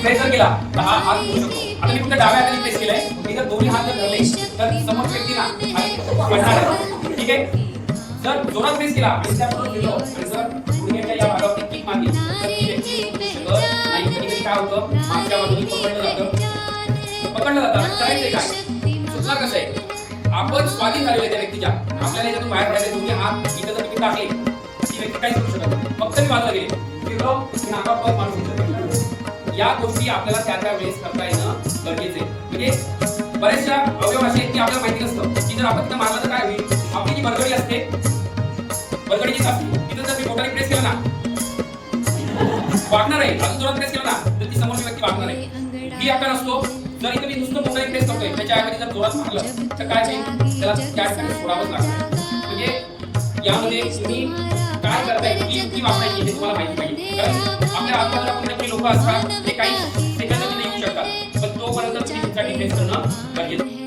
Press जर केला तर हा हात होऊ शकतो. आता मी फक्त डाव्या हाताने प्रेस केलंय. मी जर दोन्ही हात जर धरले तर समोरच्या व्यक्तीला पडणार आहे. ठीक आहे. जर जोरात प्रेस केला आणि त्याबरोबर फिरलो आणि जर गुडघ्याच्या या भागावरती किक मारली तर ती व्यक्ती शकत नाही. कधी काय होतं, मागच्या बाजूने पकडलं जातं. करायचंय काय, सुचणार कसं आहे, आपण स्वाधीन झालेले त्या व्यक्तीच्या, आपल्याला याच्यातून बाहेर पडायचे. दोन्ही हात इथं जर तुम्ही टाकले ती व्यक्ती काहीच करू शकत नाही. फक्त मी बाजूला गेले, फिरलो की नाका पग मारू शकतो. या गोष्टी आपल्याला त्या वेळेस करता येणं गरजेचं आहे. म्हणजे बरेचशा अवयव असे आहेत की आपल्याला माहिती नसतं की जर आपण तिथं मारलं तर काय होईल. आपली जी बरगडी असते, बरगडी जी असते तिथं जर मी बोटाने प्रेस केलं ना वागणार आहे. अजून जोरात प्रेस केलं ना तर ती समोरची व्यक्ती वागणार आहे. ही आकार असतो. जर इथे मी नुसतं बोटाने प्रेस करतोय त्याच्याऐवजी जर जोरात मारलं तर काय होईल, त्याला त्या ठिकाणी सोडावंच लागतं. म्हणजे यामध्ये तुम्ही काय करताय, की युक्ती वापरायची हे तुम्हाला माहिती पाहिजे. कारण आपल्या आजूबाजूला कोणत्या लोक असतात ते काही सेकंदामध्ये येऊ शकतात, पण तोपर्यंत तुम्ही तुमचा डिफेन्स करणं गरजेचं आहे.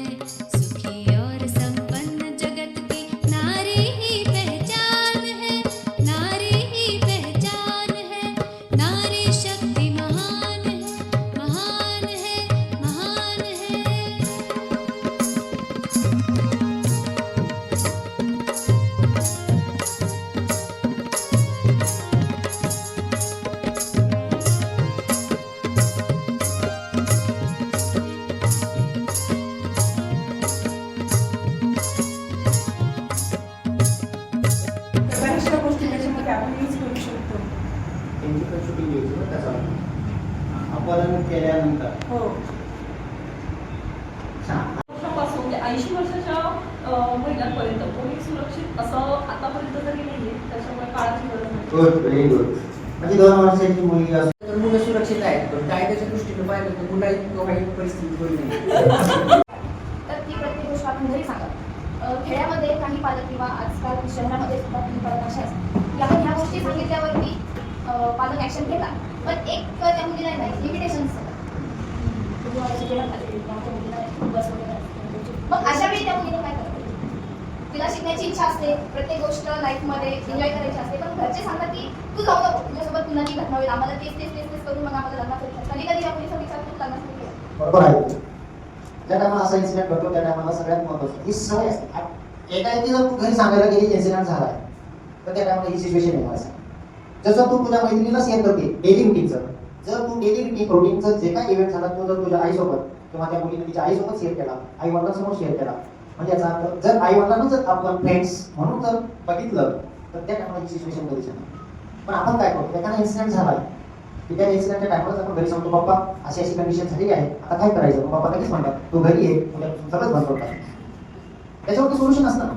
अपहरण केल्यानंतर हो 80 वर्षाच्या महिलांपर्यंत कोणी सुरक्षित असं आतापर्यंत तरी नाहीये. त्याच्यामुळे काळाची गरज नाही. Good, very good. म्हणजे 2 वर्षाची मुलगी असते तर मुलं सुरक्षित आहेत, पण कायद्याच्या दृष्टीने पाहिलं तर मुलाही वाईट परिस्थिती होईल नाही. तर ती प्रत्येक गोष्ट आपण घरी सांगा. खेड्यामध्ये काही पालक किंवा आजकाल शहरामध्ये सुद्धा काही पालक असे असतात की आपण ह्या गोष्टी सांगितल्यावरती पालक ऍक्शन घेतात, पण एक त्या मुलीला नाही लिमिटेशन्स मग अशा वेळी त्या मुलीने काय करायचं. तिला शिकण्याची इच्छा असते, प्रत्येक गोष्ट लाईफमध्ये एन्जॉय करायची असते, पण घरचे सांगतात की तू जाऊ नको, तुझ्यासोबत पुन्हा ती घटना होईल, आम्हाला तेच तेच तेच तेच करून मग आम्हाला लग्न करू. कधी कधी या मुलीचा विचार खूप लग्नासाठी केला. बरोबर आहे. ज्या टायमाला असा इन्सिडेंट घडतो त्या टायमाला सगळ्यात महत्त्वाचं ही सवय असते. एकाएकी जर तू घरी सांगायला गेली इन्सिडेंट झालाय तर त्या टायमाला ही सिच्युएशन येणार असते. जसं तू तुझ्या मैत्रिणीला शेअर करते डेली रुटीनचं, जर तू डेली रुटीनचं जे काही इव्हेंट झाला तो जर तुझ्या आईसोबत किंवा त्या मुलीने तिच्या आईसोबत शेअर केला, आई वडिलांसमोर शेअर केला, म्हणजे याचा अर्थ जर आई वडिलांना जर आपण फ्रेंड्स म्हणून जर बघितलं तर त्या टायमाला ही सिच्युएशन कधीच नाही. पण आपण काय करतो, एखादा इन्सिडेंट झालाय की त्या इन्सिडेंटच्या टायमालाच आपण घरी सांगतो बाप्पा अशी अशी कंडिशन झालेली आहे, आता काय करायचं. बाप्पा लगेच म्हणतात तू घरी ये, उद्या सगळंच बंद होतात. त्याच्यावरती सोल्युशन असतं ना.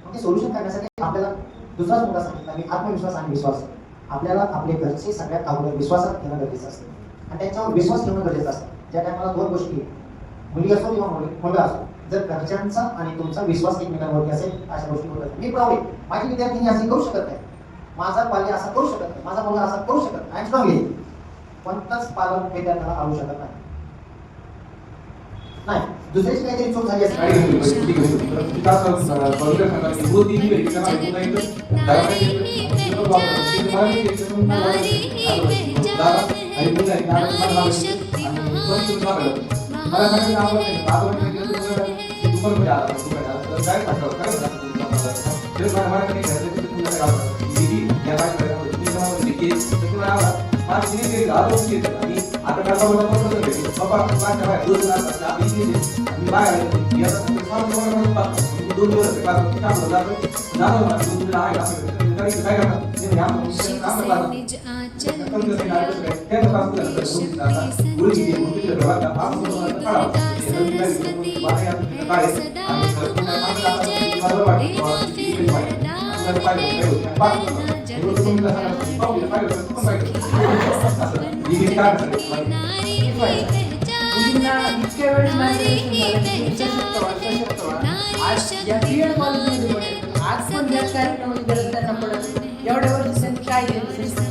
मग ते सोल्युशन करण्यासाठी आपल्याला दुसराच मुद्दा सांगितला की आत्मविश्वास आणि विश्वास. आपल्याला आपले घरचे सगळ्यात अगोदर विश्वासात ठेवणं गरजेचं असतं आणि त्यांच्यावर विश्वास ठेवणं गरजेचं असतं. ज्या टायमाला 2 गोष्टी, मुली असो किंवा मुलगा असो, जर घरच्यांचा आणि तुमचा विश्वास एकमेकांवरती असेल अशा गोष्टी होतात. मी प्राऊड आहे, माझी विद्यार्थिनी अशी करू शकत नाही, माझा पाल्य असा करू शकत नाही, माझा मुलगा असा करू शकत नाही. आय एम स्ट्रॉंग आहे. कोणताच पालक हे त्यांना आणू शकत नाही. नाही दुसऱ्याची काहीतरी चूक झाली मुलींना इतक्या वेळेस आज या बीएड कॉलेजमध्ये आज पण याच कार्यक्रमाची गरज त्यांना पडत. एवढ्या वर्षी त्यांनी काय केलं